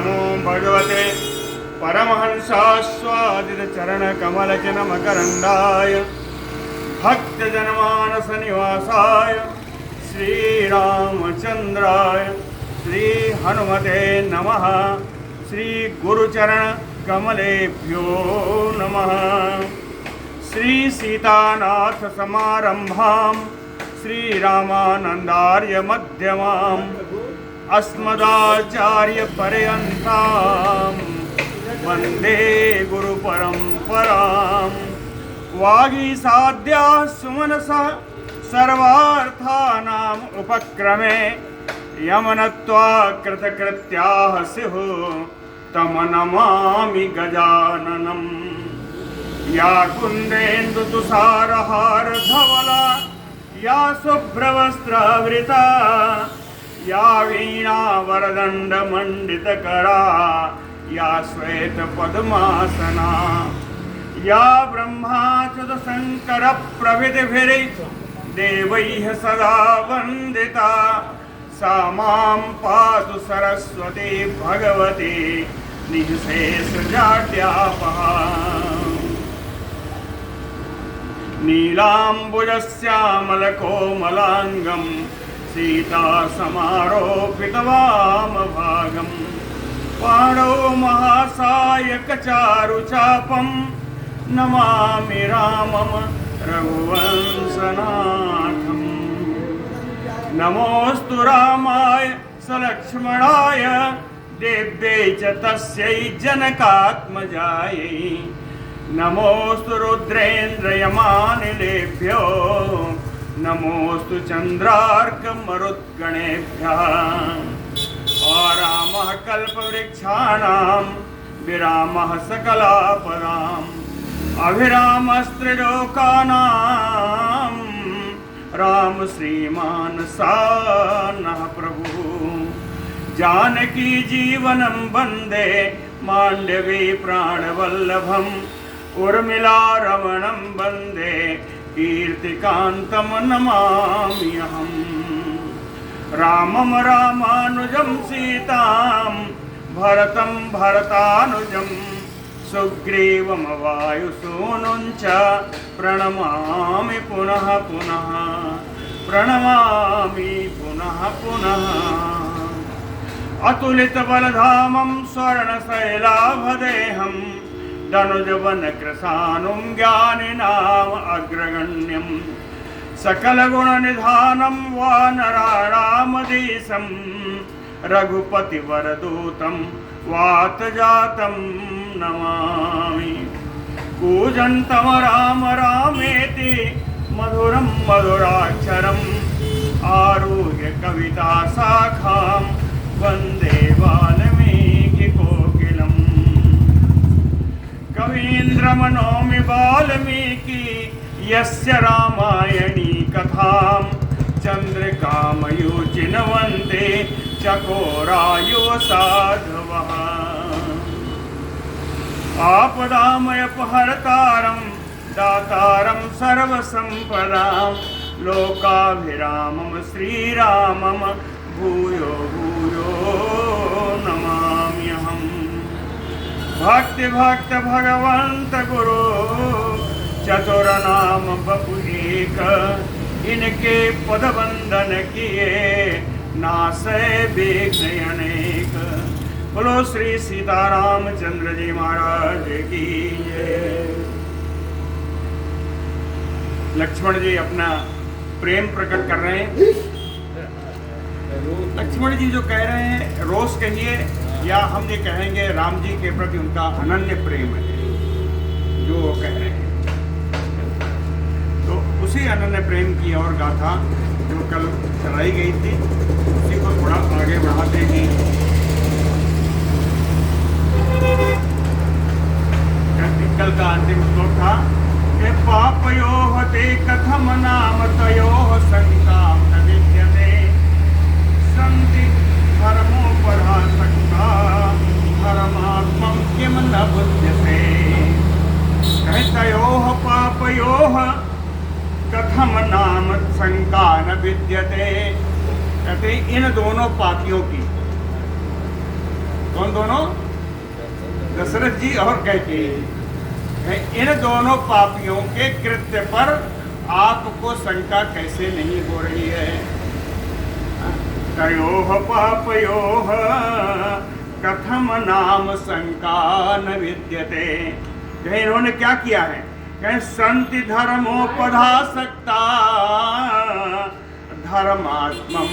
नमो भगवते परमहंसास्वादितचरणकमलचिन्मकरन्दाय भक्तजनमानसनिवासाय श्रीरामचन्द्राय श्रीहनुमते नमः। श्रीगुरुचरणकमलेभ्यो नमः। श्रीसीतानाथसमारम्भां श्रीरामानन्दार्यमध्यमाम् अस्मदाचार्यपर्यन्तां वन्दे गुरुपरम्परां। वागीसाद्याः सुमनसः सर्वार्थानाम् उपक्रमे यमनत्वा कृतकृत्याः स्युः तं नमामि गजाननम्। या कुन्देन्दुतुषारहारधवला या शुभ्रवस्त्रावृता या वीणावरदण्डमण्डितकरा या श्वेतपद्मासना या ब्रह्माच्युतशङ्करप्रभृतिभिर्देवैः सदा वन्दिता सा मां पातु सरस्वती भगवती निःशेषजाड्यापहा। नीलाम्बुजश्यामलकोमलाङ्गं सीतासमारोपितवामभागं पाणौ महासायकचारुचापं नमामि रामं रघुवंशनाथम्। नमोऽस्तु रामाय सलक्ष्मणाय देव्यै च तस्यै जनकात्मजायै। नमोऽस्तु रुद्रेन्द्रयमानिलेभ्यो नमोऽस्तु चन्द्रार्कमरुद्गणेभ्यः। आरामः कल्पवृक्षाणां विरामः सकलापदाम् अभिरामस्त्रिलोकानां राम श्रीमान् सानः प्रभुः। जानकी जीवनं वन्दे माण्डवी प्राणवल्लभम् उर्मिलारमणं वन्दे कीर्तिकान्तं नमाम्यहम्। रामं रामानुजं सीतां भरतं भरतानुजं सुग्रीवं वायुसूनुं च प्रणमामि पुनः पुनः प्रणमामि पुनः पुनः। अतुलितबलधामं स्वर्णशैलाभदेहं धनुजवनकृशानुं ज्ञानिनाम् अग्रगण्यं सकलगुणनिधानं वानराणामधीशं रघुपतिवरदूतं वातजातं नमामि। कूजन्तं राम रामेति मधुरं मधुराक्षरम् आरुह्य कविताशाखां वन्दे वाल्मीकिकोकिलम्। कवीन्द्रमनोमि वाल्मीकि यस्य रामायणी कथां चन्द्रिकामयूचिन्वन्ते चकोरायुः साधवः। आपदामयपहर्तारं दातारं सर्वसम्पदां लोकाभिरामं श्रीरामं भूयो भूयो नमाम्यहम्। भक्ति भक्त भगवंत गुरु चतुरनाम बपु एक इनके पद वंदन किए नासै विघ्न अनेक। बोलो श्री सीतारामचंद्र जी महाराज की जय। लक्ष्मण जी अपना प्रेम प्रकट कर रहे हैं। लक्ष्मण जी जो कह रहे हैं रोज कहिए या हम ये कहेंगे राम जी के प्रति उनका अनन्य प्रेम है जो वो कह रहे हैं। तो उसी अनन्य प्रेम की और गाथा जो कल चलाई गई थी उसी को थोड़ा आगे बढ़ाते हैं। कल का अंतिम श्लोक था कि पापयोः ते कथम नाम तयोः शंकां न विद्यते सन्ति धर्मोपरासक्ता धर्मात्मं किं न बुध्यते। तयोः पापयोः कथम नाम शंका न विद्यते। कहते इन दोनों पापियों की कौन दोनों? दशरथ जी और कैकेयी। इन दोनों पापियों के कृत्य पर आपको शंका कैसे नहीं हो रही है? तयोः पापयोः कथम नाम शंका न विद्यते। कहीं इन्होंने क्या किया है? कहीं संति धर्मोपधासक्ता धर्मात्मम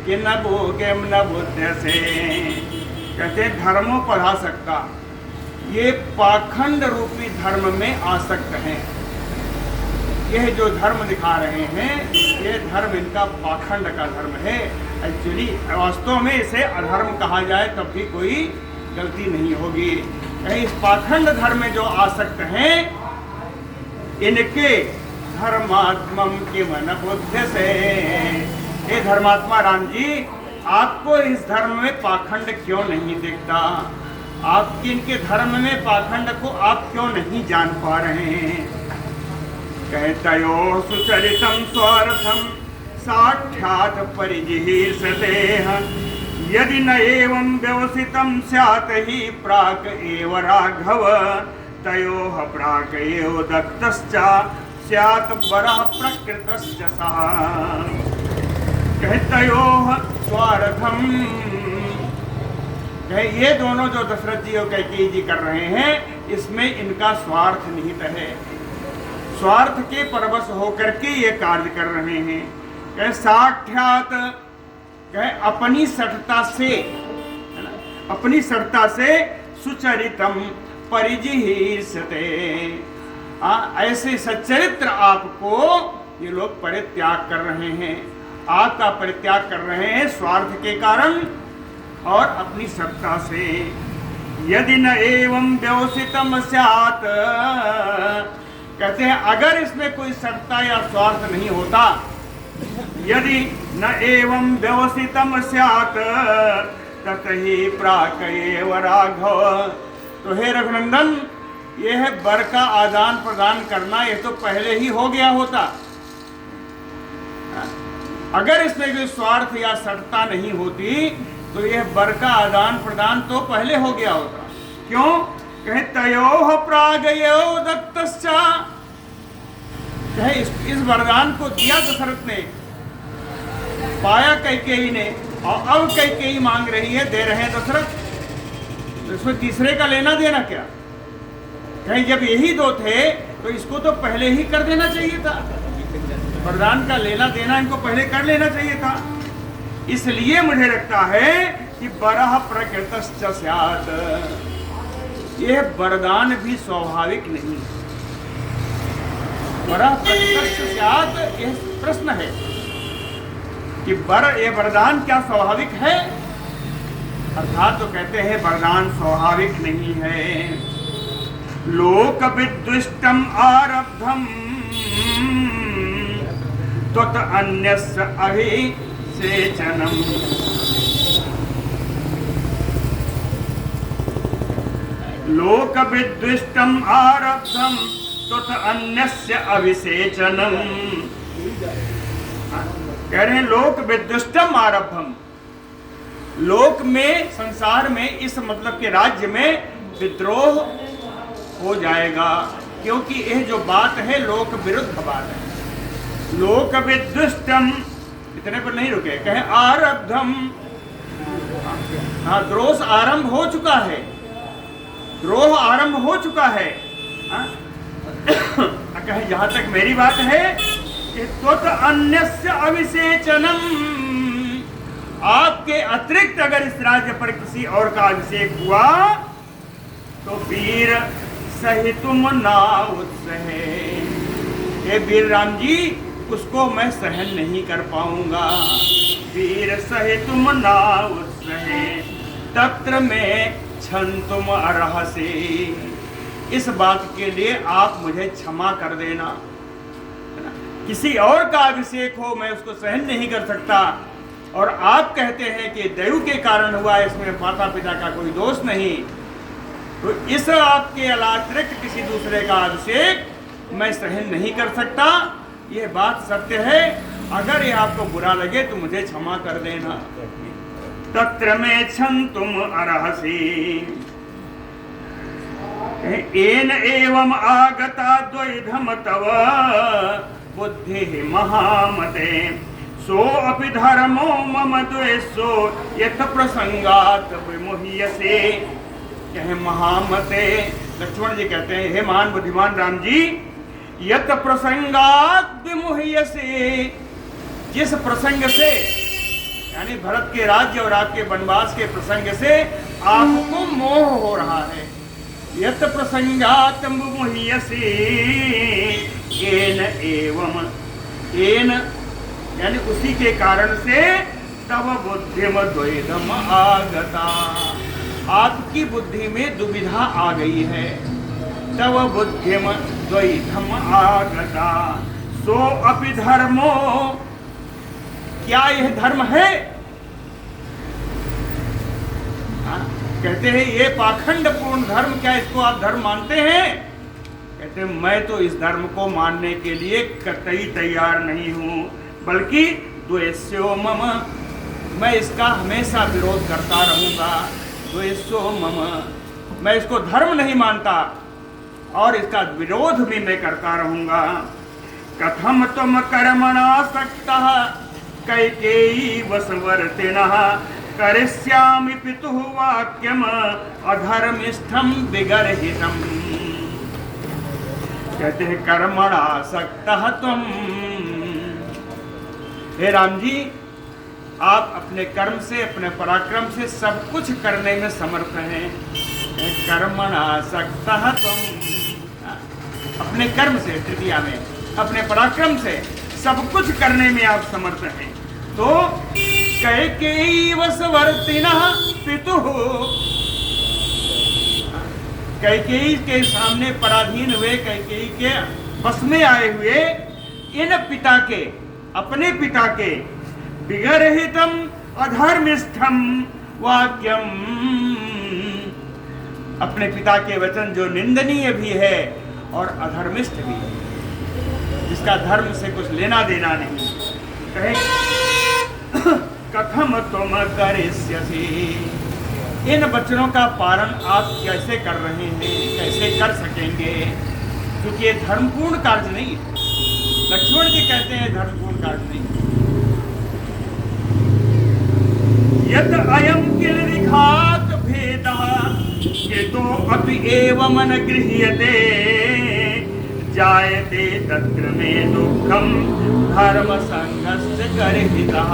कि न भोगेम न बुद्ध से। कहते धर्मोपधासक्ता, ये पाखंड रूपी धर्म में आसक्त हैं। यह जो धर्म दिखा रहे हैं, यह धर्म इनका पाखंड का धर्म है। एक्चुअली वास्तव में इसे अधर्म कहा जाए तब भी कोई गलती नहीं होगी। इस पाखंड धर्म में जो आसक्त हैं, इनके धर्मात्मम के मन बुद्ध से। हे धर्मात्मा राम जी, आपको इस धर्म में पाखंड क्यों नहीं दिखता? आप इनके धर्म में पाखंड को आप क्यों नहीं जान पा रहे हैं? कहतयो सुचरितम स्वार्थम साक्षात परिजिहीर्षतेह यदि न एवं व्यवसितम स्यात् ही प्राक एव राघव तयोः प्राक एव दत्तश्च स्यात् वरः प्रकृतश्च सः। कहतयोः स्वार्थम, ये दोनों जो दशरथ जी और कैकेयी जी कर रहे हैं, इसमें इनका स्वार्थ निहित है। स्वार्थ के परवश होकर के ये कार्य कर रहे हैं। कहे साक्षात, कहे अपनी सठता से, अपनी सठता से सुचरितम परिजिहीर्षते, ऐसे सच्चरित्र आपको ये लोग परित्याग कर रहे हैं। आपका परित्याग कर रहे हैं स्वार्थ के कारण और अपनी सत्ता से। यदि न एवं व्यवसितम स्यात्, कहते हैं अगर इसमें कोई सत्ता या स्वार्थ नहीं होता, यदि न एवं व्यवसितम स्यात् ततहि प्राक एव राघव, तो हे रघुनंदन, यह वर का आदान प्रदान करना ये तो पहले ही हो गया होता। अगर इसमें कोई स्वार्थ या सत्ता नहीं होती तो यह वर का आदान प्रदान तो पहले हो गया होता। क्यों? कहे तयोः प्रागयो दत्तश्च, कहे इस वरदान को दिया दशरथ ने, पाया कैकेयी ने, और अब कैकेयी मांग रही है, दे रहे हैं दशरथ, तो इसमें तीसरे का लेना देना क्या? कहीं जब यही दो थे तो इसको तो पहले ही कर देना चाहिए था। वरदान का लेना देना इनको पहले कर लेना चाहिए था। इसलिए मुझे लगता है कि वरः प्रकृतश्च स्यात्, यह वरदान भी स्वाभाविक नहीं है। वरः प्रकृतश्च स्यात्, यह प्रश्न है कि ये वरदान क्या स्वाभाविक है? अर्थात तो कहते हैं वरदान स्वाभाविक नहीं है। लोक विद्विष्टम आरब्धम त्वत् अन्यस्य अभिषेचनम। लोक विद्विष्टम आरब्धम त्वत् अन्यस्य अभिषेचनम। कह रहे हैं लोक विद्विष्टम आरब्धम, लोक में, संसार में, इस मतलब के राज्य में विद्रोह हो जाएगा, क्योंकि यह जो बात है लोक विरुद्ध बात है। लोक विद्विष्टम, इतने पर नहीं रुके, कहे आरब्धम, हाँ द्रोह आरंभ हो चुका है, द्रोह आरंभ हो चुका है। कहे जहां तक मेरी बात है कि त्वत् अन्यस्य अभिषेचनम, आपके अतिरिक्त अगर इस राज्य पर किसी और का अभिषेक हुआ तो वीर सहितुम ना उत्सहे, हे वीर राम जी, उसको मैं सहन नहीं कर पाऊंगा। वीर सहितुम ना उत्सहे तत्र में क्षन्तुम अर्हसि, इस बात के लिए आप मुझे क्षमा कर देना। किसी और का अभिषेक हो मैं उसको सहन नहीं कर सकता, और आप कहते हैं कि दैव के कारण हुआ, इसमें माता पिता का कोई दोष नहीं, तो इस आपके अतिरिक्त किसी दूसरे का अभिषेक मैं सहन नहीं कर सकता। यह बात सत्य है, अगर ये आपको बुरा लगे तो मुझे क्षमा कर देना। तत्र में क्षन्तुम अर्हसि। येन एवं आगता द्वैधम तव बुद्धिः महामते, सो अपि धर्मो मम द्वेषो यथ प्रसंगात विमुह्यसे। कहे महामते, लक्ष्मण जी कहते हैं हे महान बुद्धिमान राम जी, यत प्रसंगात विमुह्यसे, जिस प्रसंग से यानी भरत के राज्य और आपके वनवास के प्रसंग से आपको मोह हो रहा है, यत प्रसंगात विमुह्यसे येन एवं, येन यानी उसी के कारण से तव बुद्धिम द्वैधम आगता, आपकी बुद्धि में दुविधा आ गई है। तव बुद्धिम द्वैधम आगता, सो अपि धर्मो, क्या यह धर्म है? कहते हैं ये पाखंड पूर्ण धर्म, क्या इसको आप धर्म मानते हैं? कहते हैं मैं तो इस धर्म को मानने के लिए कतई तैयार नहीं हूं, बल्कि द्वेष्यो मम, मैं इसका हमेशा विरोध करता रहूंगा। द्वेष्यो मम, मैं इसको धर्म नहीं मानता और इसका विरोध भी मैं करता रहूंगा। कथम तुम कर्मणासक्तः कैकेयी वशवर्तिनः, करिष्यामि पितुः वाक्यम अधर्मिष्ठम विगर्हितम्। कहते हैं कर्मणासक्तः तुम, हे राम जी आप अपने कर्म से, अपने पराक्रम से सब कुछ करने में समर्थ हैं। कर्मणासक्तः तुम, अपने कर्म से, तृतीया में अपने पराक्रम से सब कुछ करने में आप समर्थ हैं। तो कैकेयी वशवर्तिनः पितुः, कैकेयी के सामने पराधीन हुए, कैकेयी के वश में आए हुए इन पिता के, अपने पिता के विगर्हितम अधर्मिष्ठम वाक्यम, अपने पिता के वचन जो निंदनीय भी है और अधर्मिष्ठ भी है, जिसका धर्म से कुछ लेना देना नहीं। कहे कथम तुम करिष्यसि, इन वचनों का पालन आप कैसे कर रहे हैं, कैसे कर सकेंगे? क्योंकि ये धर्मपूर्ण कार्य नहीं है। लक्ष्मण जी कहते हैं धर्मपूर्ण कार्य नहीं। यत अयम किल विघात भेदः कृतो अपि एवं न गृह्यते, जायते तत्र मे दुःखम धर्म संगस्य गर्हितः।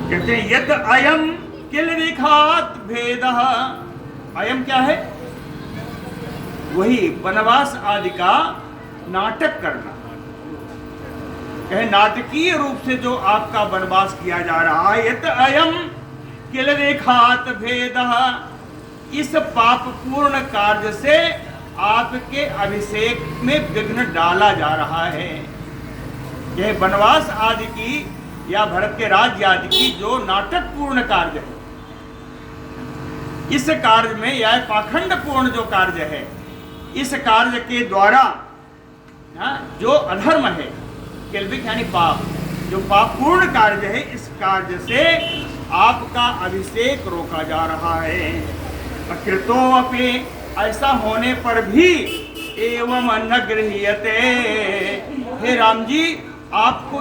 कहते हैं यत अयम किल विघात भेदः, अयम क्या है? वही वनवास आदि का नाटक करना। कहे नाटकीय रूप से जो आपका वनवास किया जा रहा है, यत अयम किल विघात भेदः, इस पाप पूर्ण कार्य से आपके अभिषेक में विघ्न डाला जा रहा है। यह वनवास आदि की या भरत के राज्य आदि की जो नाटक पूर्ण कार्य है, इस कार्य में यह पाखंड पूर्ण जो कार्य है, इस कार्य के द्वारा जो अधर्म है, किल्बिक यानी पाप, जो पाप पूर्ण कार्य है, इस कार्य से आपका अभिषेक रोका जा रहा है। अकृतो अपि, ऐसा होने पर भी एवं न गृह्यते, हे राम जी आप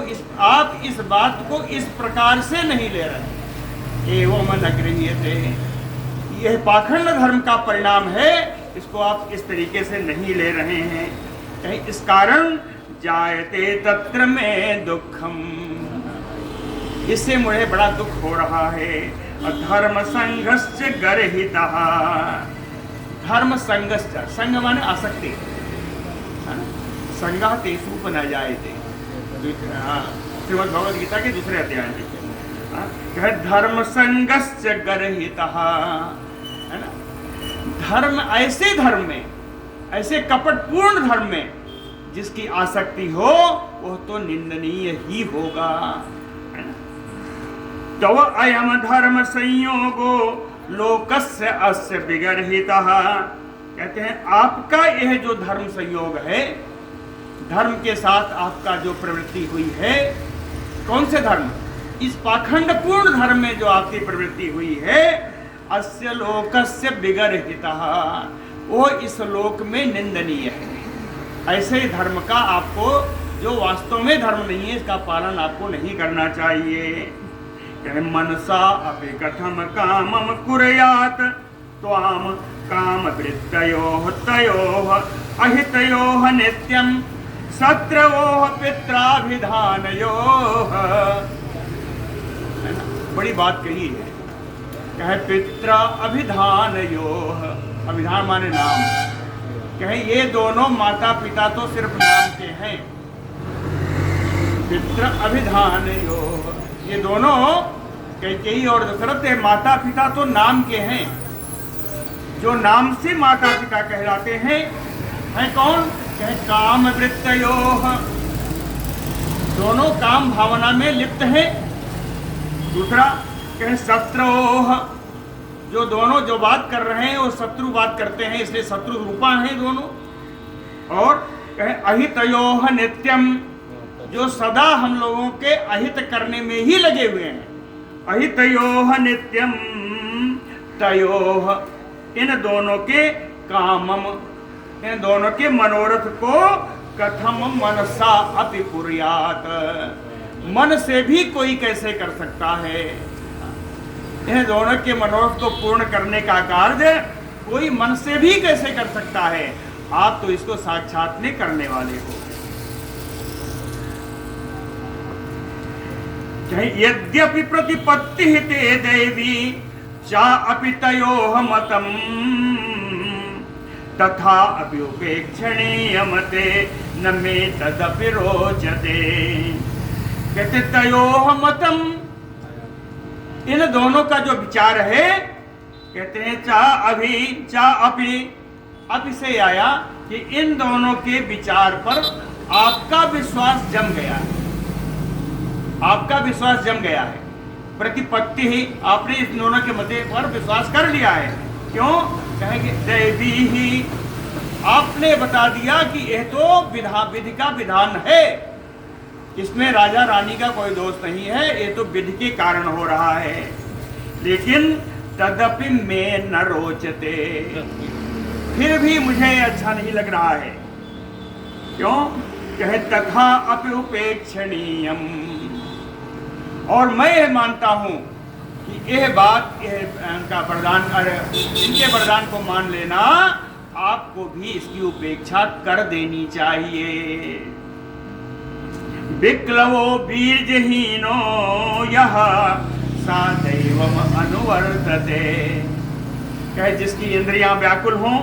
इस बात को इस प्रकार से नहीं ले रहे। एवं न गृह्यते, यह पाखंड धर्म का परिणाम है, इसको आप इस तरीके से नहीं ले रहे हैं। कहीं इस कारण जायते तत्र में दुखम, इससे मुझे बड़ा दुख हो रहा है। धर्म संघर्ष गर्हितः, धर्म संघर्ष, संग माने आसक्ति, संगा तेषु न जायते, श्रीमद् भगवद गीता के दूसरे अध्याय में। धर्म संघर्ष गर्हितः, है ना, धर्म, ऐसे धर्म में, ऐसे कपटपूर्ण धर्म में जिसकी आसक्ति हो वह तो निंदनीय ही होगा, है ना। तव अयम धर्म संयोगो लोकस्य अस्य विगर्हितः, कहते हैं आपका यह जो धर्म संयोग है, धर्म के साथ आपका जो प्रवृत्ति हुई है, कौन से धर्म? इस पाखंडपूर्ण धर्म में जो आपकी प्रवृत्ति हुई है, अस्य लोकस्य विगर्हितः, वो इस लोक में निंदनीय है। ऐसे धर्म का आपको, जो वास्तव में धर्म नहीं है, इसका पालन आपको नहीं करना चाहिए। मनसा अपि कथम कामम कुर्यात् त्वाम काम वृत्तयोः तयोः अहितयोः नित्यं शत्रवोः पित्राभिधानयोः। बड़ी बात कही है, कहे पित्रा अभिधानयोः, अभिधान माने नाम, कहे ये दोनों माता पिता तो सिर्फ नाम के हैं। पित्र अभिधानयोः, ये दोनों कैकेयी और दशरथ माता पिता तो नाम के हैं। जो नाम से माता पिता कहलाते हैं कौन? कहे काम वृत्तयोः, दोनों काम भावना में लिप्त हैं। दूसरा कहे शत्रुओः, जो दोनों जो बात कर रहे हैं वो शत्रु बात करते हैं, इसलिए शत्रु रूपा हैं दोनों। और कहे अहितयोः नित्यम, जो सदा हम लोगों के अहित करने में ही लगे हुए हैं। अहितयोः नित्यम तयोः, इन दोनों के कामम, इन दोनों के मनोरथ को कथम मनसा अपि कुर्यात्, मन से भी कोई कैसे कर सकता है? इन दोनों के मनोरथ को पूर्ण करने का कार्य कोई मन से भी कैसे कर सकता है? आप तो इसको साक्षात में करने वाले हो। यद्यपि प्रतिपत्ति ते देवी चा अपि तयोः मतम तथा अपि उपेक्षणीय मते न मे तदपि रोचते। कहते तयोः मतम, इन दोनों का जो विचार है, कहते हैं चा अभी चा अपि से आया कि इन दोनों के विचार पर आपका विश्वास जम गया है, आपका विश्वास जम गया है। प्रतिपत्ति ही, आपने इस दोनों के मते पर विश्वास कर लिया है। क्यों? कहेंगे दैवी ही, आपने बता दिया कि यह तो विधि का विधान है, इसमें राजा रानी का कोई दोष नहीं है, ये तो विधि के कारण हो रहा है। लेकिन तदपि में न रोचते, फिर भी मुझे अच्छा नहीं लग रहा है। क्यों? कहे तथा अपि उपेक्षणीयम, और मैं मानता हूं कि यह बात, इनका वरदान, इनके वरदान को मान लेना, आपको भी इसकी उपेक्षा कर देनी चाहिए। विक्लवो बीजहीनो यह सदैवम अनुवर्तते, कहे जिसकी इंद्रियां व्याकुल हों,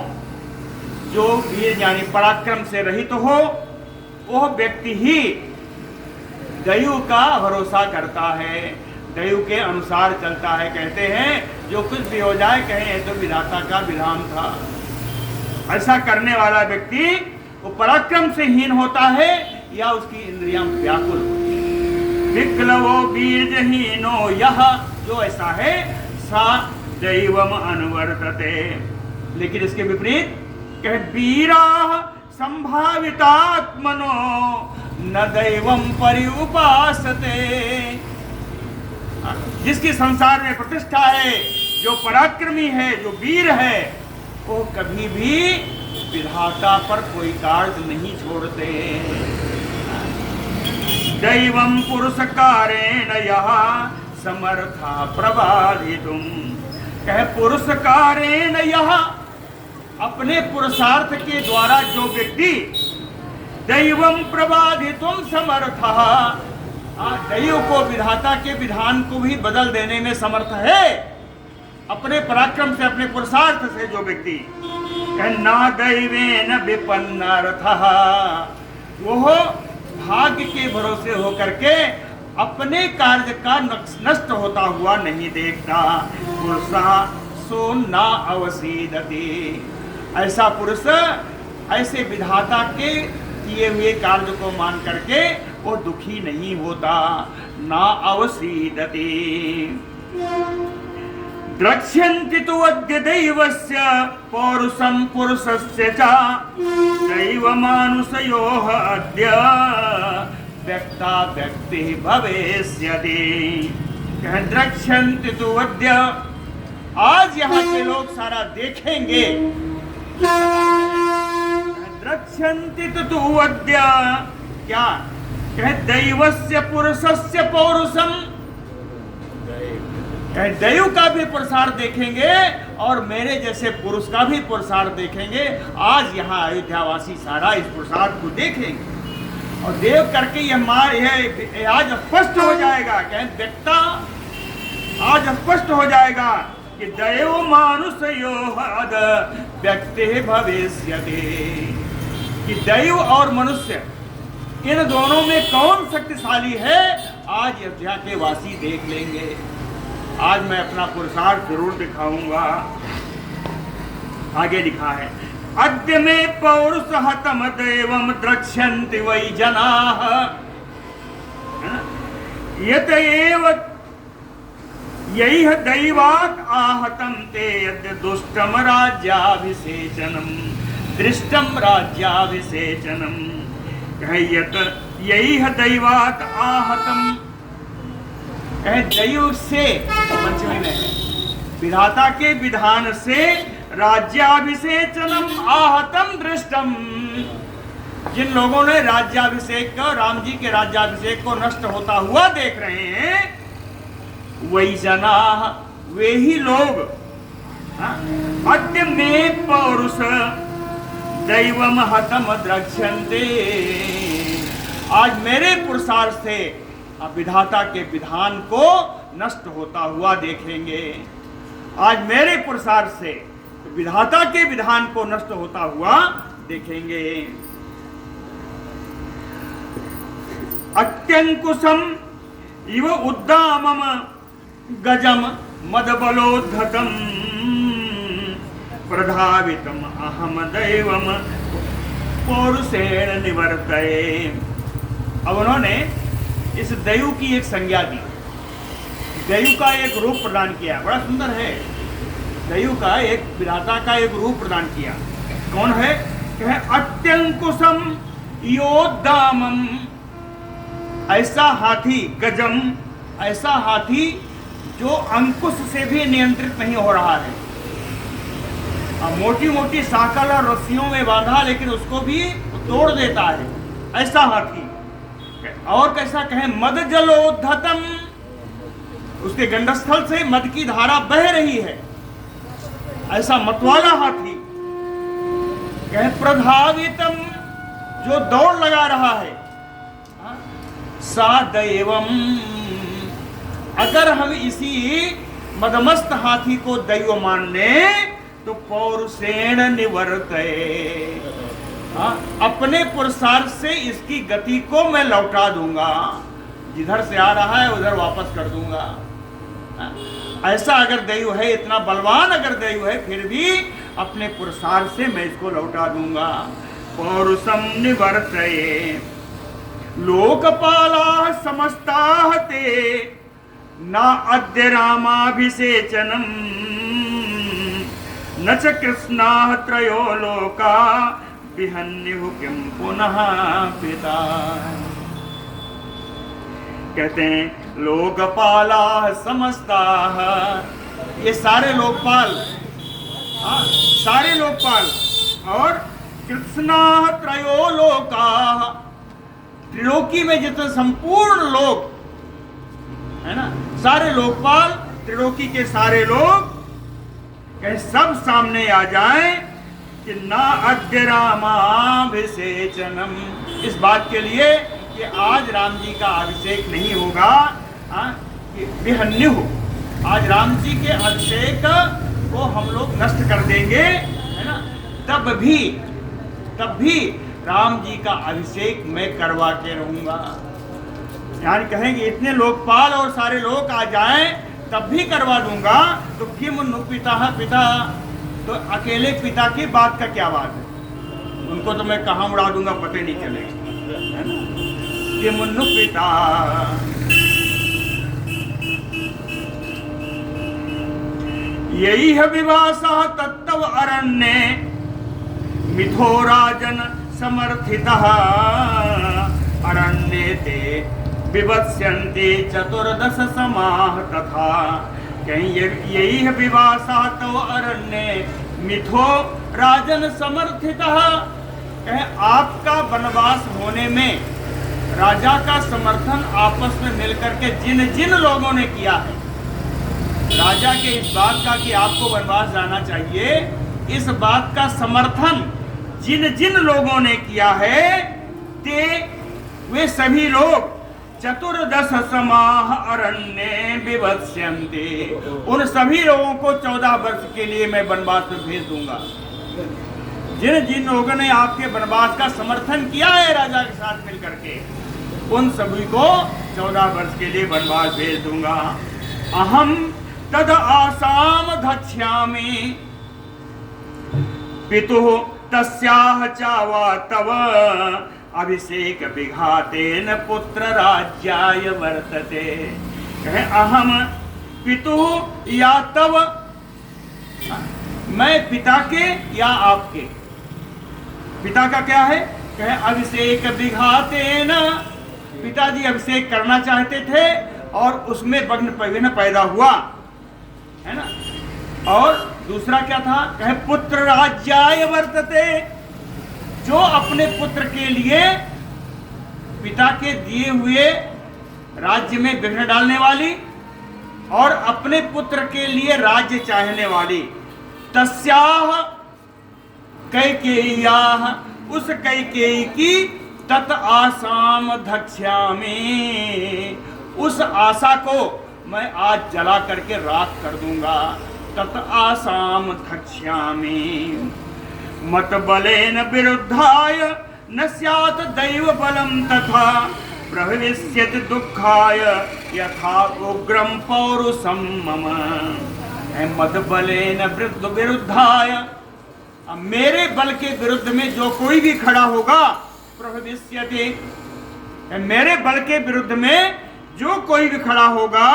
जो वीर यानी पराक्रम से रहित हो, वह व्यक्ति ही दयु का भरोसा करता है, दयु के अनुसार चलता है। कहते हैं जो कुछ भी हो जाए, कहें ये तो विधाता का विधान था। ऐसा करने वाला व्यक्ति वो पराक्रम से हीन होता है या उसकी इंद्रियां व्याकुल होती है। विक्लवो बीजहीनो यह, जो ऐसा है, सा दैवम अनुवर्तते। लेकिन इसके विपरीत कहे वीरा संभावितात्मनो न दैवम परिउपासते, जिसकी संसार में प्रतिष्ठा है, जो पराक्रमी है, जो वीर है, वो कभी भी विधाता पर कोई कार्य नहीं छोड़ते। दैवम पुरुषकारेण यः समर्था प्रबाधितुम, कहे पुरुषकारेण यः, अपने पुरुषार्थ के द्वारा जो व्यक्ति दैवम प्रबाधितुम समर्थः, दैव को, विधाता के विधान को भी बदल देने में समर्थ है, अपने पराक्रम से, अपने पुरुषार्थ से जो व्यक्ति, न दैवेन विपन्नर्थः, वो भाग्य के भरोसे होकर के अपने कार्य का नष्ट होता हुआ नहीं देखता। पुरुषा सो न अवसीदति, ऐसा पुरुष ऐसे विधाता के किए हुए कार्य को मान करके वो दुखी नहीं होता। ना अवसीदति द्रक्ष्यन्ति तु अद्य दैवस्य पौरुषं पुरुषस्य च दैवमानुषयोः अद्य व्यक्ता व्यक्ति भवेष्यति। कहें द्रक्ष्यन्ति तु वद्य, आज यहाँ के लोग सारा देखेंगे। द्रक्ष्यन्ति तु वद्य, क्या कहे दैवस्य पुरुषस्य पौरुषम, कहे दैव का भी पुरुषार देखेंगे और मेरे जैसे पुरुष का भी पुरुषार देखेंगे। आज यहाँ अयोध्यावासी सारा इस पुरुषार को देखेंगे और देव करके यह आज स्पष्ट हो जाएगा। कहे व्यक्ता, आज स्पष्ट हो जाएगा कि दैव मानुषयोः व्यक्ति भविष्यति, कि दैव और मनुष्य इन दोनों में कौन शक्तिशाली है, आज अयोध्या के वासी देख लेंगे। आज मैं अपना पुरुषार्थ जरूर दिखाऊंगा। आगे लिखा है, अद्य में पौरुष हतम देवम द्रक्ष्यन्ति वै जनाः, यत एव यैह दैवात् आहतं ते यद्य दुष्टम राज्याभिषेचनम दृष्टम राज्याभिषेचनम। यत यैह दैवात् आहतं, कहे दैव से, पंचमी में है, विधाता के विधान से राज्याभिषेचनम आहतम दृष्टम, जिन लोगों ने राज्याभिषेक को, राम जी के राज्याभिषेक को नष्ट होता हुआ देख रहे हैं, वही जना, वे ही लोग। अद्य में पौरुष दैवम हतम द्रक्ष्यन्ते, आज मेरे पुरुषार्थ से विधाता के विधान को नष्ट होता हुआ देखेंगे। आज मेरे पुरुषार्थ से विधाता के विधान को नष्ट होता हुआ देखेंगे। अत्यंकुशम इव उद्दामम गजम मदबलोद्धतम प्रधावितम अहम दैवम पौरुषेण निवर्तये। अब उन्होंने इस दैव की एक संज्ञा दी, दैव का एक रूप प्रदान किया। बड़ा सुंदर है, दैव का एक, विधाता का एक रूप प्रदान किया। कौन है? कहे अत्यंकुशम योद्दामम, ऐसा हाथी, गजम, ऐसा हाथी जो अंकुश से भी नियंत्रित नहीं हो रहा है। मोटी मोटी साकल और रस्सियों में बांधा, लेकिन उसको भी तोड़ देता है, ऐसा हाथी। और कैसा कहे मद जलोद्धतम, उसके गंडस्थल से मद की धारा बह रही है, ऐसा मतवाला हाथी। कहे प्रधावितम, जो दौड़ लगा रहा है। सा दैवम, अगर हम इसी मदमस्त हाथी को दैव मान लें तो पौरुषेण निवर्तये, अपने पुरुषार्थ से इसकी गति को मैं लौटा दूंगा, जिधर से आ रहा है उधर वापस कर दूंगा। ऐसा अगर दैव है, इतना बलवान अगर दैव है, फिर भी अपने पुरुषार्थ से मैं इसको लौटा दूंगा। पौरुषम निवर्तये लोकपालाः समस्ताः ते न अद्य रामाभिषेचनम न च कृष्णाः त्रयो लोका विहन्युः किं पुनः पिता। कहते हैं लोकपालाः समस्ताः, ये सारे लोकपाल, सारे लोकपाल, और कृष्णाः त्रयो लोकाः, त्रिलोकी में जितने संपूर्ण लोग है ना, सारे लोकपाल, त्रिलोकी के सारे लोग सब सामने आ जाएं कि ना अद्य रामाभिषेचनम, इस बात के लिए कि आज राम जी का अभिषेक नहीं होगा, विहन्यु, आज राम जी के अभिषेक को हम लोग नष्ट कर देंगे, है ना, तब भी राम जी का अभिषेक मैं करवा के रहूंगा। यानी कहेंगे इतने लोकपाल और सारे लोग आ जाएं तब भी करवा दूंगा। तो किम नु पिता पिता, तो अकेले पिता की बात का क्या बात है, उनको तो मैं कहाँ उड़ा दूंगा पता नहीं चलेगा, है ना। किम नु पिता, यही है विवासः तत्तव अरण्ये मिथो राजन समर्थितः अरण्ये ते विवत्स्यन्ते चतुर्दश समाह तथा। कहीं यही है विवासा तो अरण्ये मिथो राजन समर्थितः। कहें आपका वनवास होने में राजा का समर्थन आपस में मिलकर के जिन जिन लोगों ने किया है, राजा के इस बात का कि आपको वनवास जाना चाहिए, इस बात का समर्थन जिन जिन लोगों ने किया है ते वे सभी लोग चतुर्दश समाह अरण्ये विवत्स्यन्ते। उन सभी लोगों को 14 वर्ष के लिए मैं वनवास में भेज दूंगा। जिन जिन लोगों ने आपके वनवास का समर्थन किया है राजा के साथ मिलकर के, उन सभी को 14 वर्ष के लिए वनवास भेज दूंगा। अहम तद आसाम धक्ष्यामि पितुः तस्याह चावा तव अभिषेक विघातेन पुत्र राज्याय वर्तते। कहे अहम पितुः या तव, मैं पिता के या आपके। पिता का क्या है? कहे अभिषेक विघातेन, पिताजी अभिषेक करना चाहते थे और उसमें विघ्न पैदा हुआ, है ना। और दूसरा क्या था? कहे पुत्र राज्याय वर्तते, जो अपने पुत्र के लिए पिता के दिए हुए राज्य में विघ्न डालने वाली और अपने पुत्र के लिए राज्य चाहने वाली, तस्याह कैकेय्याह, उस कैकेयी की तत आसाम धक्ष्यामि, उस आशा को मैं आज जला करके राख कर दूंगा। तत आसाम धक्ष्यामि मत बलेन विरुद्धाय न स्यात् दैव बलम तथा प्रभविष्यति दुःखाय यथा उग्रम पौरुषम मम। मत बलेन विरुद्धाय, मेरे बल के विरुद्ध में जो कोई भी खड़ा होगा, प्रभविष्यति, मेरे बल के विरुद्ध में जो कोई भी खड़ा होगा,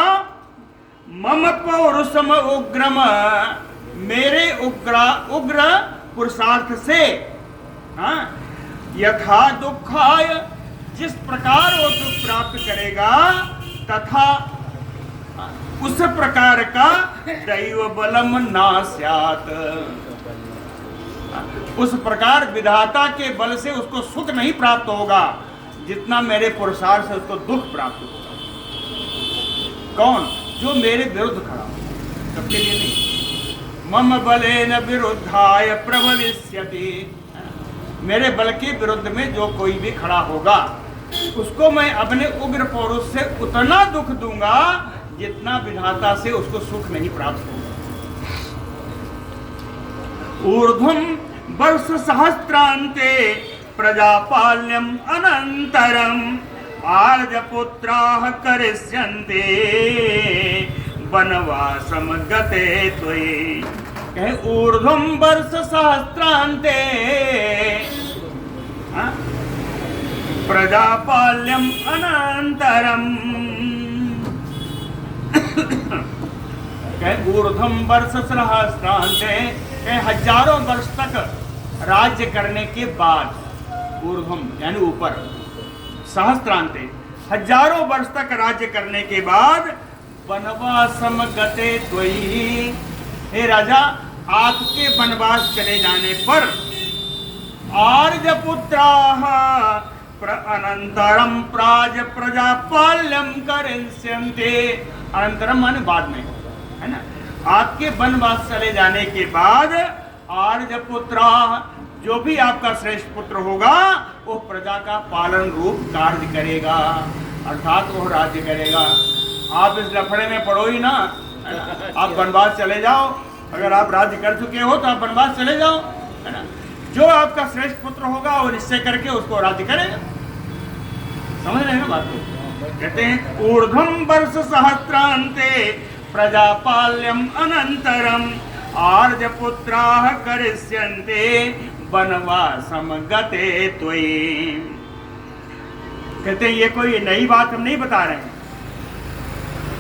मम पौरुषम उग्रम, मेरे उग्र पुरुषार्थ से, हाँ, यथा दुखाय, जिस प्रकार वो दुख प्राप्त करेगा, तथा उस प्रकार का दैव बलम ना स्यात्, उस प्रकार विधाता के बल से उसको सुख नहीं प्राप्त होगा जितना मेरे पुरुषार्थ से उसको दुख प्राप्त होगा। कौन? जो मेरे विरुद्ध खड़ा हो, सबके लिए नहीं। मम बलेन विरुद्धाय प्रभविष्यति, मेरे बल के विरुद्ध में जो कोई भी खड़ा होगा उसको मैं अपने उग्र पौरुष से उतना दुख दूंगा जितना विधाता से उसको सुख नहीं प्राप्त होगा। ऊर्ध्वं वर्ष सहस्रांते प्रजापाल्यम अनंतरम आर्यपुत्राः करिष्यन्ते वनवासम गते त्वयि। कहे ऊर्ध्वं वर्ष सहस्रांते प्रजापाल्यम अनंतरम, कहे ऊर्ध्वं वर्ष सहस्रांते, कहे हजारों वर्ष तक राज्य करने के बाद, ऊर्ध्वम यानी ऊपर, सहस्त्रांते हजारों वर्ष तक राज्य करने के बाद, वनवासम गते त्वयि, हे राजा आपके वनवास चले जाने पर, आर्यपुत्राः अनंतरम प्राज प्रजापाल्यम करिष्यन्ते, अनंतरम माने बाद में, है ना। आपके वनवास चले जाने के बाद आर्यपुत्राः, जो भी आपका श्रेष्ठ पुत्र होगा वो प्रजा का पालन रूप कार्य करेगा, अर्थात वो राज्य करेगा। आप इस लफड़े में पड़ो ही ना, आप वनवास चले जाओ, अगर आप राज्य कर चुके हो तो आप वनवास चले जाओ, है ना। जो आपका श्रेष्ठ पुत्र होगा वो निश्चय करके उसको राज्य करेगा। समझ रहे हैं ना बात को? कहते हैं ऊर्ध्वं वर्ष सहस्रांते प्रजापाल्यम अनंतरम आर्यपुत्राः करिष्यन्ते वनवासम गते त्वयि। कहते हैं ये कोई नई बात हम नहीं बता रहे हैं,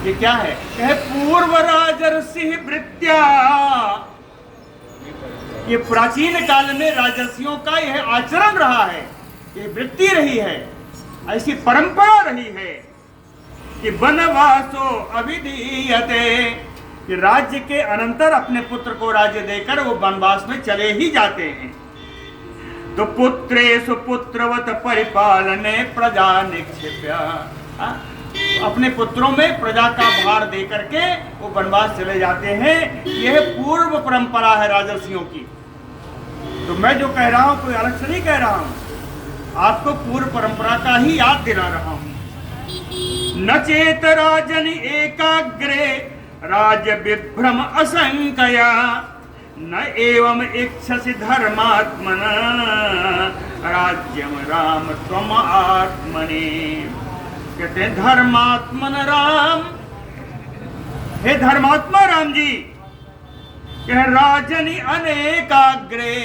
ये क्या है? कहे पूर्व राजर्षि वृत्त्या, ये प्राचीन काल में राजर्षियों का यह आचरण रहा है, ये वृत्ति रही है। ऐसी परंपरा रही है कि वनवासो अविधीयते, कि राज्य के अनंतर अपने पुत्र को राज्य देकर वो वनवास में चले ही जाते हैं। तो पुत्रेषु पुत्रवत परिपालने प्रजा निक्षिप्य, अपने पुत्रों में प्रजा का भार दे करके वो वनवास चले जाते हैं। यह पूर्व परंपरा है राजर्षियों की। तो मैं जो कह रहा हूं कोई अलग से नहीं कह रहा हूं, आपको पूर्व परंपरा का ही याद दिला रहा हूं। न चेत राजन एकाग्रे राज विभ्रम असंकया, न एवं इच्छसि धर्मात्मन राज्यम राम त्वम आत्मने। कहते हैं धर्मात्मन राम, हे धर्मात्मा राम जी, कह राजनी अनेकाग्रे,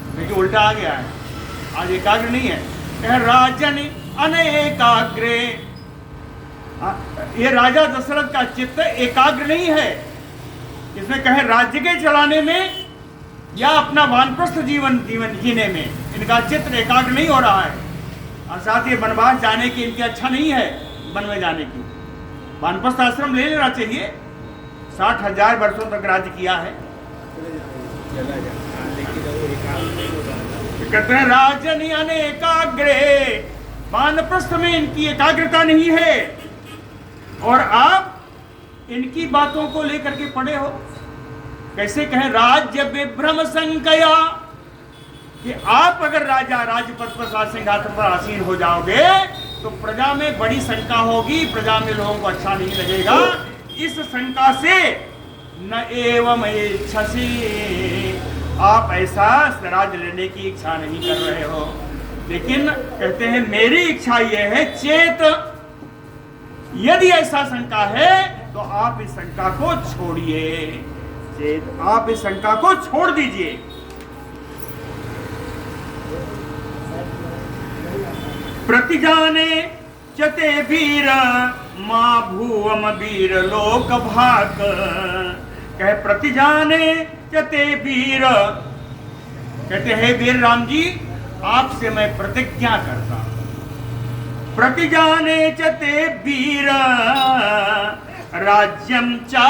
देखिए उल्टा आ गया है, आज एकाग्र नहीं है, कह राजनी अनेकाग्रे। ये राजा दशरथ का चित्त एकाग्र नहीं है, इसमें कहे राज्य के चलाने में या अपना वानप्रस्थ जीवन जीने में इनका चित्त एकाग्र नहीं हो रहा है। और साथ ही वनवास जाने की इनकी अच्छा नहीं है, वन में जाने की। वानप्रस्थ आश्रम ले लेना चाहिए, 60,000 वर्षों तक राज्य किया है। कहते हैं राजनी अनेकाग्रे, वानप्रस्थ में इनकी एकाग्रता नहीं है। और आप इनकी बातों को लेकर के पड़े हो। कैसे कहें राज्य विभ्रम संकया, कि आप अगर राजा राजपद पर सिंहासन पर आसीन हो जाओगे तो प्रजा में बड़ी शंका होगी, प्रजा में लोगों को अच्छा नहीं लगेगा। इस शंका से न एवं इच्छसि, आप ऐसा स्वराज लेने की इच्छा नहीं कर रहे हो। लेकिन कहते हैं मेरी इच्छा यह है, चेत यदि ऐसा शंका है तो आप इस शंका को छोड़िए, चेत आप इस शंका को छोड़ दीजिए। प्रतिजाने चते वीर मां भूवम वीर लोक भाग, कहे प्रतिजाने चते वीर, कहते हैं वीर राम जी आपसे मैं प्रतिज्ञा करता हूं। प्रतिजाने चते वीर राज्यम चा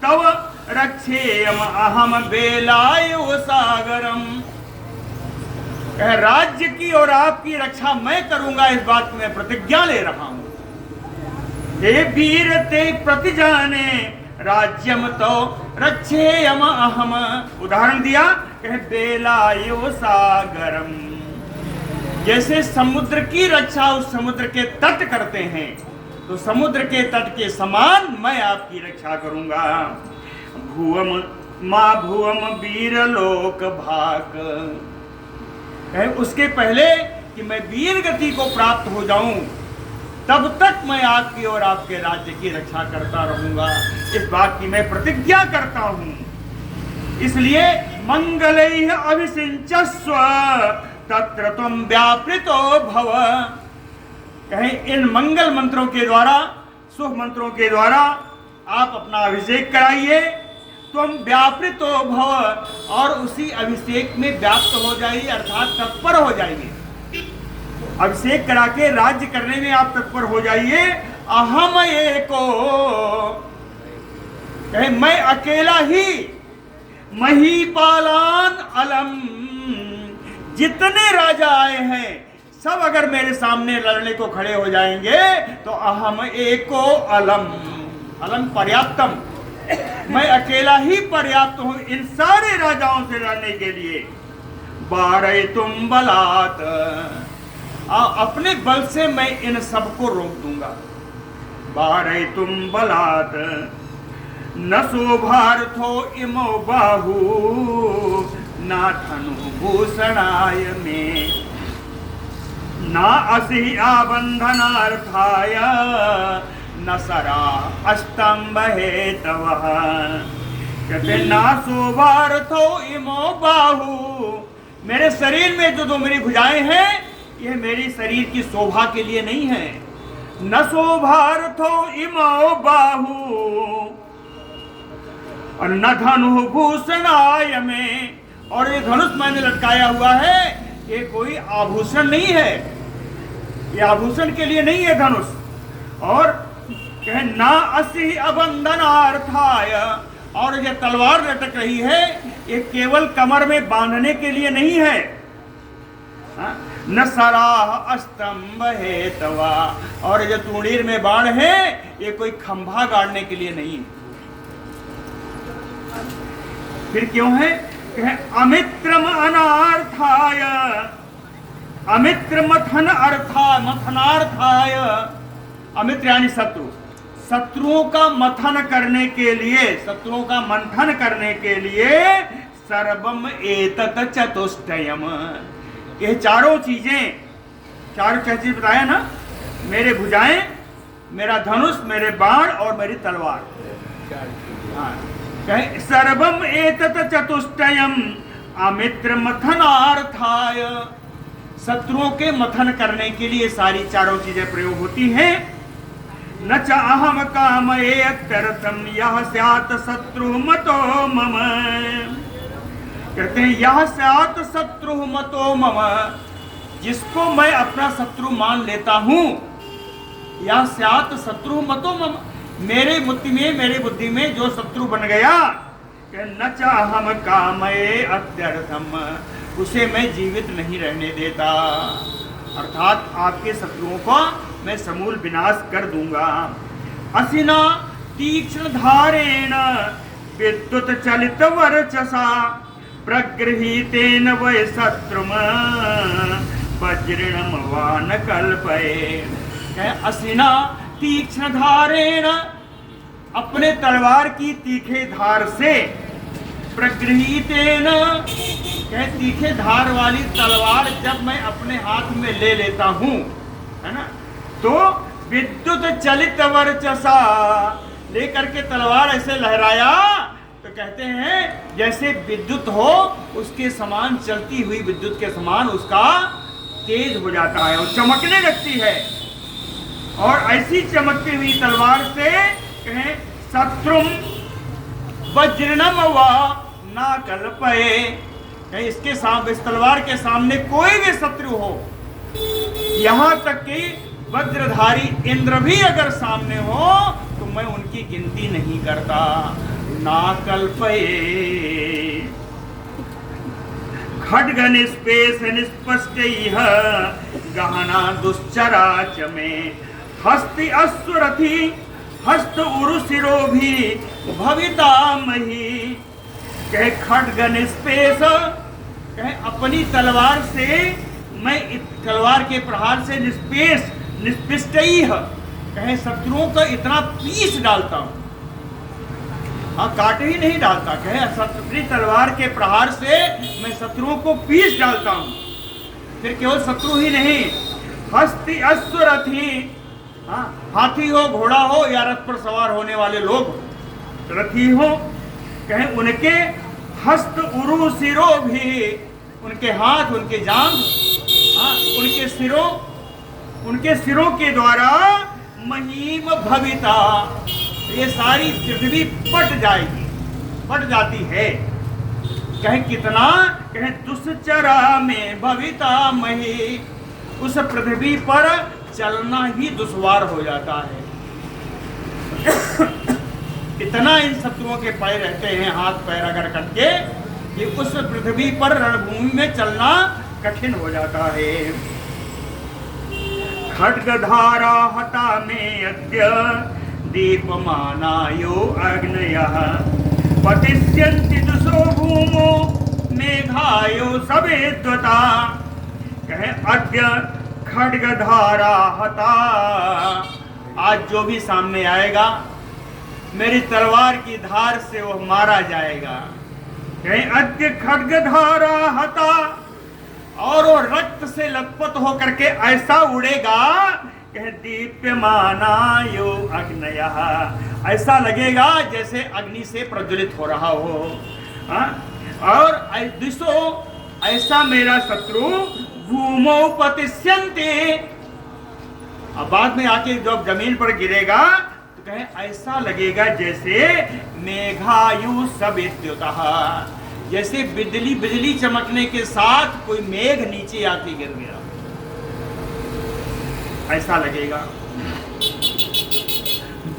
तव रक्षेयम अहम बेलायो सागरम, राज्य की और आपकी रक्षा मैं करूंगा, इस बात में प्रतिज्ञा ले रहा हूं। हे वीर ते प्रतिजाने राज्यम तो रक्षेयम अहम, उदाहरण दिया कहे बेलायो सागरम, जैसे समुद्र की रक्षा उस समुद्र के तट करते हैं, तो समुद्र के तट के समान मैं आपकी रक्षा करूंगा। भुवम मां भुवम वीर लोक भाग, उसके पहले कि मैं वीर गति को प्राप्त हो जाऊं तब तक मैं आपकी और आपके राज्य की रक्षा करता रहूंगा, इस बात की मैं प्रतिज्ञा करता हूं। इसलिए मंगलैः अभिषिञ्चस्व तत्र त्वं व्यापृतो भव, कहें इन मंगल मंत्रों के द्वारा, शुभ मंत्रों के द्वारा आप अपना अभिषेक कराइए। तुम व्यापृतो भव, और उसी अभिषेक में व्याप्त हो जाइए, अर्थात तत्पर हो जाइए। अभिषेक करा के राज्य करने में आप तत्पर हो जाइए। अहम एको, कहे मैं अकेला ही, महीपालान अलम, जितने राजा आए हैं सब अगर मेरे सामने लड़ने को खड़े हो जाएंगे तो अहम एको अलम, अलम पर्याप्तम, मैं अकेला ही पर्याप्त हूं इन सारे राजाओं से लड़ने के लिए। बारह तुम बलात्, अपने बल से मैं इन सबको रोक दूंगा। बारह तुम बलात् न शोभार्थो इमो बाहु न धनु भूषणाय में, न असि आबंधनार्थाय न सरा अस्तंभ हेतवः, कहते ना शोभार्थो इमो बाहु, मेरे शरीर में जो मेरी भुजाएं हैं यह मेरी शरीर की शोभा के लिए नहीं है। न शोभार्थो इमो बाहु और न धनु भूषणाय में, और ये धनुष मैंने लटकाया हुआ है ये कोई आभूषण नहीं है, ये आभूषण के लिए नहीं है धनुष। और कहे ना असि अबंधनार्थाय, और ये तलवार लटक रही है ये केवल कमर में बांधने के लिए नहीं है। न सराह अस्तंभ हेतवा, और जो तूणीर में बाण है ये कोई खंभा गाड़ने के लिए नहीं। फिर क्यों है? अमित्रम अनार्थाय, अमित्र मथन मथनार्थाय, अमित्र यानी शत्रु, शत्रुओं का मथन करने के लिए, शत्रुओं का मंथन करने के लिए सर्वम एतत चतुष्टयम, ये चारों चीजें, चार चीज बताया ना, मेरे भुजाएं, मेरा धनुष, मेरे बाण और मेरी तलवार। हाँ, सर्वम एतत चतुष्टयम अमित्र मथनार्थाय, शत्रुओं के मथन करने के लिए सारी चारों चीजें प्रयोग होती हैं। न च अहम कामये अत्यर्थम यह स्यात् शत्रु मतो मम, कहते हैं यह स्यात् शत्रु मतो मम, जिसको मैं अपना शत्रु मान लेता हूं, यह स्यात् शत्रु मतो मम, मेरे बुद्धि में, मेरे बुद्धि में जो शत्रु बन गया, न च अहम कामये अत्यर्थम, उसे मैं जीवित नहीं रहने देता, अर्थात आपके शत्रुओं को मैं समूल विनाश कर दूंगा। असिना तीक्ष्ण धारेण विद्युत चलित वर्चसा प्रगृहीतेन वै शत्रुम वज्रिणम वा न कल्पये। असिना तीक्ष्ण धारेण, अपने तलवार की तीखे धार से, प्रगृहीतेन, तीखे धार वाली तलवार जब मैं अपने हाथ में ले लेता हूं, है ना, तो विद्युत चलित वर्चसा, लेकर के तलवार ऐसे लहराया तो कहते हैं जैसे विद्युत हो उसके समान, चलती हुई विद्युत के समान उसका तेज हो जाता है और चमकने लगती है। और ऐसी चमकती हुई तलवार से कहें शत्रुम वज्रनम वा ना कल्पये, इसके सामने, इस तलवार के सामने कोई भी शत्रु हो, यहां तक कि वज्रधारी इंद्र भी अगर सामने हो तो मैं उनकी गिनती नहीं करता। ना कल्पये खड्ग निष्पेष निष्पष्ट गहना दुश्चरा च में हस्ति अश्वरथी हस्त उरुशिरो भी भविता मही। कहे खड्ग निष्पेष, कहे अपनी तलवार से मैं तलवार के प्रहार से निष्पेष निष्पिष्ट, कहे शत्रुओं का इतना पीस डालता हूं, हाँ काट ही नहीं डालता, कहे अपनी तलवार के प्रहार से मैं शत्रुओं को पीस डालता हूं। फिर केवल शत्रु ही नहीं, हस्ति अश्वरथी, हाँ हाथी हो, घोड़ा हो या रथ पर सवार होने वाले लोग, रथी हो, कहे उनके हस्त उरु सिरो भी, उनके हाथ, उनके जांघ, उनके सिरों के द्वारा महीम भविता, ये सारी पृथ्वी पट जाएगी, पट जाती है। कहे कितना, कहे दुश्चरा में भविता मही, उस पृथ्वी पर चलना ही दुश्वार हो जाता है। इतना इन शत्रुओं के पैर रहते हैं, हाथ पैर अगर करके, कि उस पृथ्वी पर रणभूमि में चलना कठिन हो जाता है। खड्गधारा हता में अद्य दीपमानायो अग्नयः पतिष्यन्ति दुषो भूमो मेघायो सवेद्वता। कहे अद्य खड्गधारा हता, आज जो भी सामने आएगा मेरी तलवार की धार से वो मारा जाएगा। कहे अद्य खड्गधारा हता, और वो रक्त से लथपथ होकर के ऐसा उड़ेगा, कहे दीप्यमाना यो अग्नयः, ऐसा लगेगा जैसे अग्नि से प्रज्वलित हो रहा हो। और दिशो, ऐसा मेरा शत्रु भूमौ पतिष्यन्ते, अब बाद में आके जब जमीन पर गिरेगा तो कहे ऐसा लगेगा जैसे मेघायु सविद्युतः, जैसे बिजली चमकने के साथ कोई मेघ नीचे आके गिर गया। ऐसा लगेगा।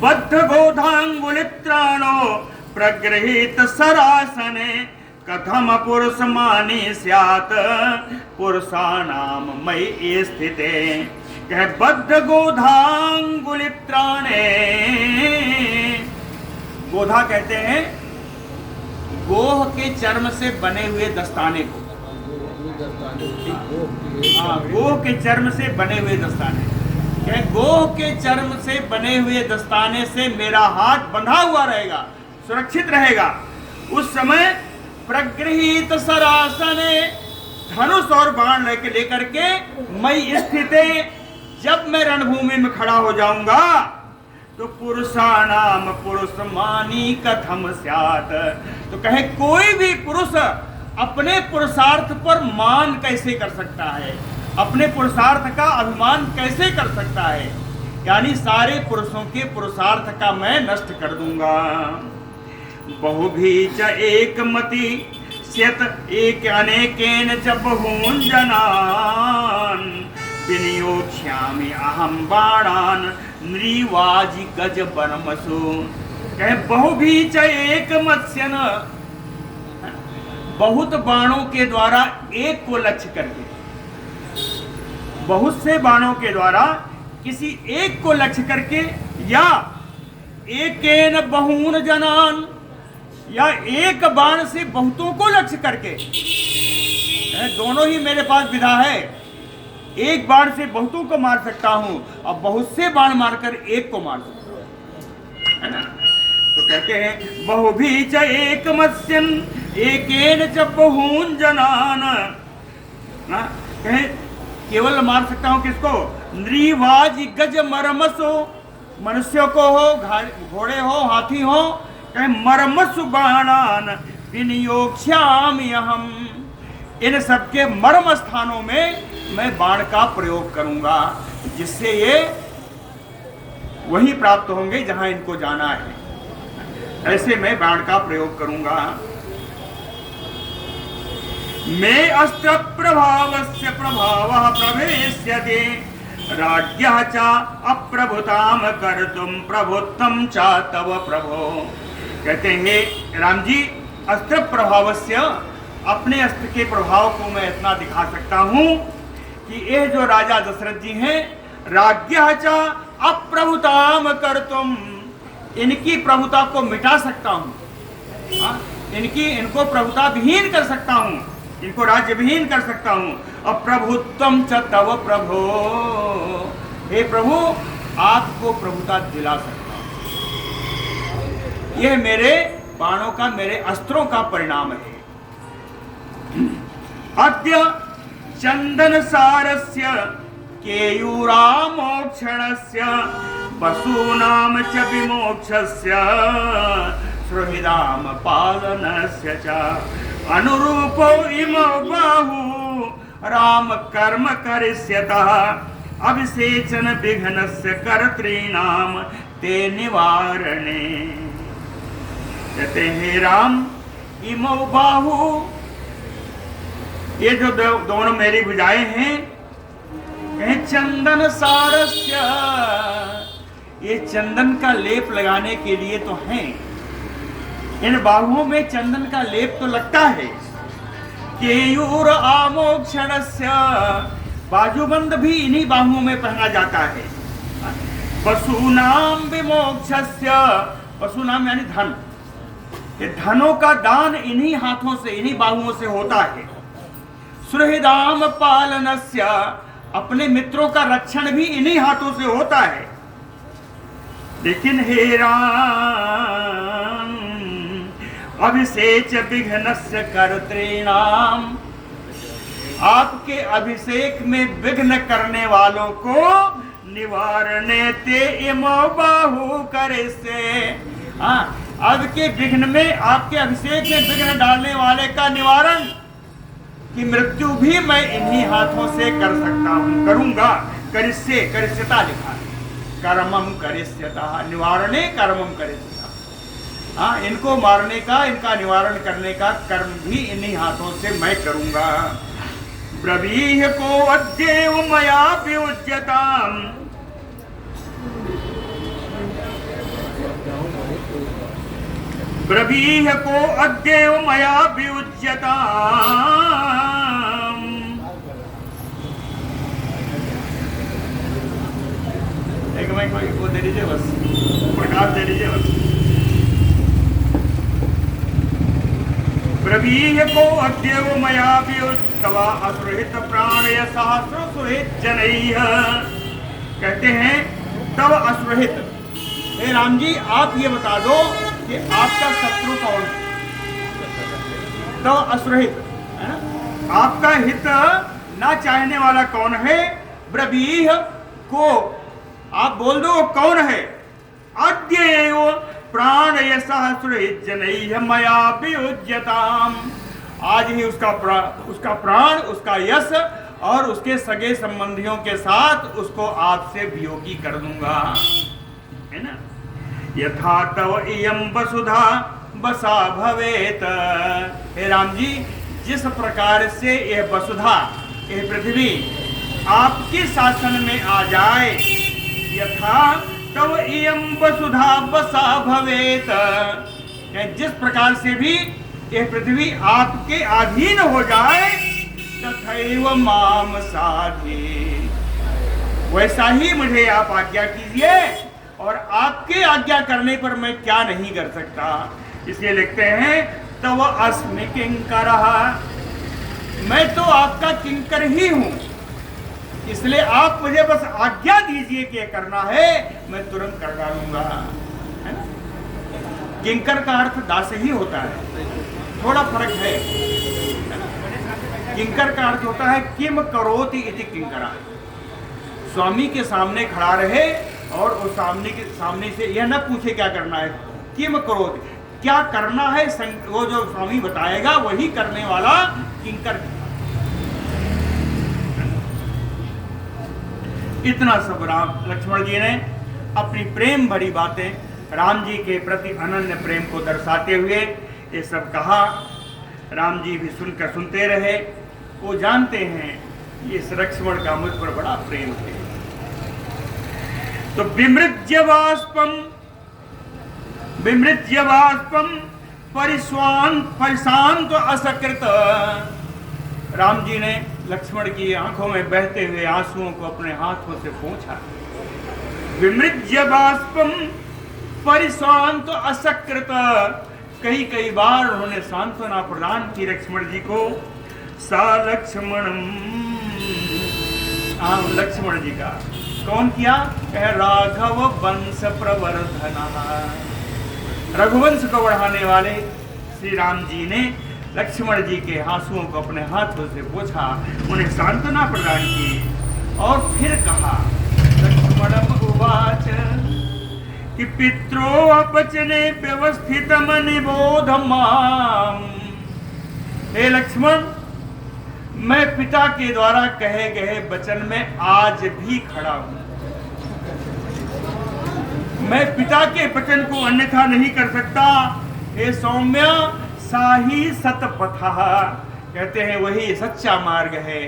बद्ध गोधांगुलित्राणो प्रगृहीत सरासने कथम पुरुष मानी स्यात् पुरुषाणाम मयि स्थिते। कह बद्ध गोधांगुलित्राणे, गोधा कहते हैं गोह के चर्म से बने हुए दस्ताने को। हाँ, गोह के चर्म से बने हुए दस्ताने। क्या गोह के चर्म से बने हुए दस्ताने से मेरा हाथ बंधा हुआ रहेगा, सुरक्षित रहेगा। उस समय प्रगृहीत सरासने, धनुष और बाण लेकर के मई स्थिते, जब मैं रणभूमि में खड़ा हो जाऊंगा तो पुरुषाणाम पुरुष मानी कथम स्यात्। तो कहे कोई भी पुरुष अपने पुरुषार्थ पर मान कैसे कर सकता है, अपने पुरुषार्थ का अभिमान कैसे कर सकता है। यानी सारे पुरुषों के पुरुषार्थ का मैं नष्ट कर दूंगा। बहुभी च एकमति स्यत एक अनेकेन च बहून जनान विनियोक्ष्यामि अहम बाणान नृवाजि गज बनमसु। कहे बहुभी च एकमत्स्यन, बहुत बाणों के द्वारा एक को लक्ष्य करके, बहुत से बाणों के द्वारा किसी एक को लक्ष्य करके, या एकेन बहून जनान, या एक बाण से बहुतों को लक्ष्य करके। दोनों ही मेरे पास विधा है, एक बाण से बहुतों को मार सकता हूं और बहुत से बाण मारकर एक को मार सकता हूं, है ना। तो कहते हैं बहुभी च एकमत्स्यन एकेन च बहून जनान, ना कहे केवल मार सकता हूं किसको, नृवाज गज मरमसो, मनुष्यों को हो, घोड़े हो, हाथी हो, कहे मरमसु बाणान विनियोक्ष्यामि अहम, इन सबके मर्म स्थानों में मैं बाण का प्रयोग करूंगा, जिससे ये वही प्राप्त होंगे जहां इनको जाना है। ऐसे मैं बाण का प्रयोग करूंगा। मैं अस्त्र प्रभावस्य प्रभावः प्रवेश्यते राज्ञः च अप्रभुताम कर्तुम प्रभुत्वं च तव प्रभो। कहते हैं राम जी, अस्त्र प्रभावस्य, अपने अस्त्र के प्रभाव को मैं इतना दिखा सकता हूं कि ये जो राजा दशरथ जी हैं, राज्ञः च अप्रभुताम कर्तुम, इनकी प्रभुता को मिटा सकता हूं, इनको प्रभुता विहीन कर सकता हूं, इनको राज्य विहीन कर सकता हूं। और प्रभुत्वम च तव प्रभो, हे प्रभु आपको प्रभुता दिला सकता हूं। यह मेरे बाणों का, मेरे अस्त्रों का परिणाम है। अद्य चंदन सारस्य केयूरामोक्षणस्य पशूनाम च विमोक्षस्य सुहृदाम पालनस्य च अनुरूपो इमो बाहु राम कर्म करिष्यतः अभिषेचन विघ्नस्य कर्तॄणाम ते निवारणे। कहते हैं राम, इमो बाहु, ये जो दोनों मेरी भुजाएं हैं, चंदन सारस्य, ये चंदन का लेप लगाने के लिए तो हैं। इन बाहुओं में चंदन का लेप तो लगता है। केयूर आमोक्षणस्य, बाजूबंद भी इन्हीं बाहुओं में पहना जाता है। पशुनाम विमोक्षस्य, पशुनाम यानी धन, ये धनों का दान इन्हीं हाथों से, इन्हीं बाहुओं से होता है। सुहृदाम पालनस्य, अपने मित्रों का रक्षण भी इन्हीं हाथों से होता है। लेकिन हे राम, अभिषेच विघ्नस्य कर्तॄणाम, आपके अभिषेक में विघ्न करने वालों को निवारणे ते इमो बाहु करे से। आपके विघ्न में, आपके अभिषेक में विघ्न डालने वाले का निवारण की मृत्यु भी मैं इन्हीं हाथों से कर सकता हूं, करूंगा। करिष्ये, करिष्यता लिखा है, कर्मम करिष्यता, निवारणे कर्मम करिष्यता। इनको मारने का, इनका निवारण करने का कर्म भी इन्हीं हाथों से मैं करूंगा। ब्रवीह को अद्येव मया विउज्यताम् ब्रवीह को अद्येव मया विउज्यताम्। एक मैं कोई वो दे दीजिए बस, प्रकाश दे दीजिए बस। ब्रवीह को अद्येव मया विउज्यतवा असुरहित प्राणय सहस्र सुरहित जनैः। कहते हैं तव असुरहित, हे राम जी आप ये बता दो कि आपका शत्रु कौन है। तो असुरहित है ना, आपका हित ना चाहने वाला कौन है। ब्रवीह को आप बोल दो कौन है। अद्येव प्राणय सहस्रहित जनैः मया विउज्यताम्। आज ही उसका प्राण, उसका यश और उसके सगे संबंधियों के साथ उसको आपसे वियोगी कर दूंगा, है ना। यथा तव इयं वसुधा बसा भवेत। हे राम जी जिस प्रकार से यह वसुधा, यह पृथ्वी आपके शासन में आ जाए, यथा तव इयं वसुधा बसा भवेत, जिस प्रकार से भी यह पृथ्वी आपके अधीन हो जाए, तथैव माम साधि, वैसा ही मुझे आप आज्ञा कीजिए। और आपके आज्ञा करने पर मैं क्या नहीं कर सकता। इसलिए लिखते हैं तव अस्मि किंकरः, मैं तो आपका किंकर ही हूं, इसलिए आप मुझे बस आज्ञा दीजिए कि करना है, मैं तुरंत कर डालूंगा, है ना। किंकर का अर्थ दास ही होता है, थोड़ा फर्क है ना। किंकर का अर्थ होता है किम करोति इति किंकरा, स्वामी के सामने खड़ा रहे और उस सामने से यह न पूछे क्या करना है, किम करोति, क्या करना है, वो जो स्वामी बताएगा वही करने वाला किंकर। इतना सब राम लक्ष्मण जी ने अपनी प्रेम भरी बातें राम जी के प्रति अनन्य प्रेम को दर्शाते हुए ये सब कहा। राम जी भी सुनकर सुनते रहे। वो जानते हैं ये लक्ष्मण का मुझ पर बड़ा प्रेम है। तो विमृज्य बाष्पम परिशांत असकृत, राम जी ने लक्ष्मण की आंखों में बहते हुए आंसुओं को अपने हाथों से पोंछा। विमृज्य बाष्पम परिशांत असकृत, कई बार उन्होंने सांत्वना प्रदान की लक्ष्मण जी को। सा लक्ष्मण जी का कौन किया, कह राघव वंश प्रवर्धन, रघुवंश को बढ़ाने वाले श्री राम जी ने लक्ष्मण जी के आंसुओं को अपने हाथों से पोंछा, उन्हें सांत्वना प्रदान की। और फिर कहा लक्ष्मणम उवाच कि पित्रो अपचने व्यवस्थितम निबोध माम। हे लक्ष्मण, मैं पिता के द्वारा कहे गए वचन में आज भी खड़ा हूं। मैं पिता के वचन को अन्यथा नहीं कर सकता। हे सौम्य, साही सतपथा, कहते हैं वही सच्चा मार्ग है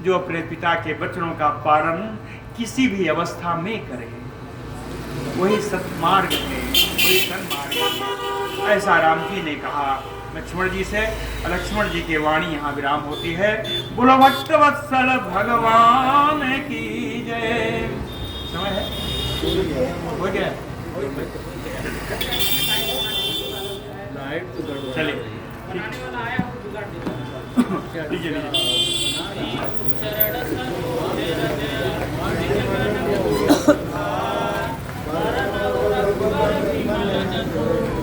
जो अपने पिता के वचनों का पालन किसी भी अवस्था में करे, वही सतमार्ग है, वही सन्मार्ग है। ऐसा राम जी ने कहा लक्ष्मण जी से। लक्ष्मण जी की वाणी यहाँ विराम होती है। बोलो भक्तवत्सल भगवान की जय। समय है, हो गया, चलिए लीजिए।